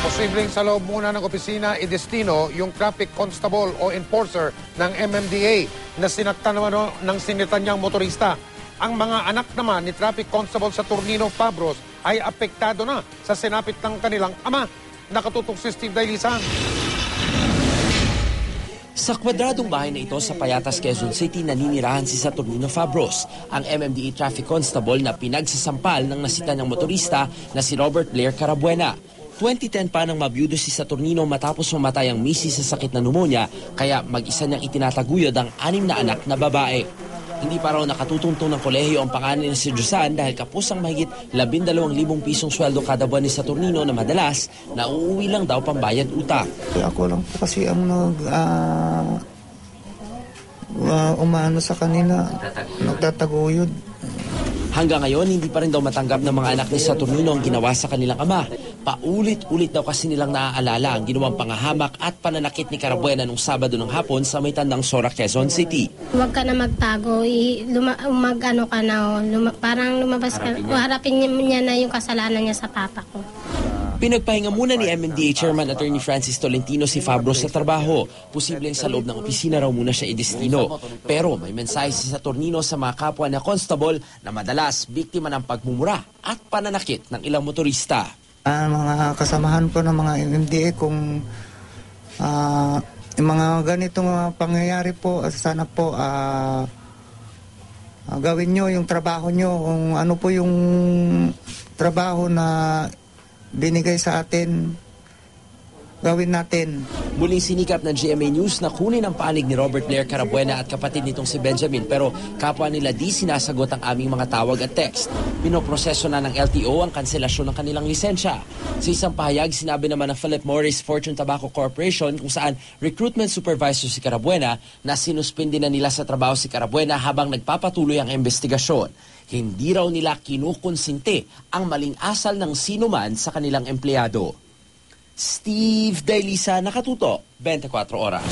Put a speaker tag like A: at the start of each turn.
A: Posibleng sa loob muna ng opisina idestino yung traffic constable o enforcer ng MMDA na sinaktan naman ng sinitan niyang motorista. Ang mga anak naman ni traffic constable sa Turnino Fabros ay apektado na sa sinapit ng kanilang ama. Nakatutok si Steve Dailisan.
B: Sa kwadradong bahay na ito sa Payatas, Quezon City, naninirahan si Saturnino Fabros, ang MMDA traffic constable na pinagsasampal ng nasita niyang motorista na si Robert Blair Carabuena. 2010 pa nang mabiyudo si Saturnino matapos mamatay ang misis sa sakit na pneumonia, kaya mag-isa niyang itinataguyod ang 6 na anak na babae. Hindi pa raw nakatutuntong ng kolehiyo ang pangalan ni si Josan dahil kapos ang mahigit 12,000 pisong sweldo kada buwan ni Saturnino na madalas nauuwi lang daw pambayad utang.
C: Ako lang po kasi ang umano sa kanila, nagtataguyod.
B: Hanggang ngayon, hindi pa rin daw matanggap ng mga anak ni Saturnino ang ginawa sa kanilang ama. Paulit-ulit daw kasi nilang naaalala ang ginawang pangahamak at pananakit ni Carabuena nung Sabado ng hapon sa may tandang Sora, Quezon City.
D: Huwag ka na magtago, parang lumabas ka, harapin niya na yung kasalanan niya sa papa ko.
B: Pinagpahinga muna ni MMDA Chairman Attorney Francis Tolentino si Fabros sa trabaho. Posibleng sa loob ng opisina raw muna siya idestino. Pero may mensahe si Saturnino sa mga kapwa na constable na madalas biktima ng pagmumura at pananakit ng ilang motorista.
C: Mga kasamahan ko ng mga MMDA kung mga ganitong pangyayari po, sana po gawin nyo yung trabaho nyo, kung ano po yung trabaho na binigay sa atin, gawin natin.
B: Muling sinikap ng GMA News na kunin ang panig ni Robert Blair Carabuena at kapatid nitong si Benjamin, pero kapwa nila di sinasagot ang aming mga tawag at text. Pinoproseso na ng LTO ang kanselasyon ng kanilang lisensya. Sa isang pahayag, sinabi naman ng Philip Morris Fortune Tobacco Corporation kung saan recruitment supervisor si Carabuena na sinuspindi na nila sa trabaho si Carabuena habang nagpapatuloy ang investigasyon. Hindi raw nila kinukonsinti ang maling asal ng sinuman sa kanilang empleyado. Steve Dailisa, Nakatuto, 24 Oras.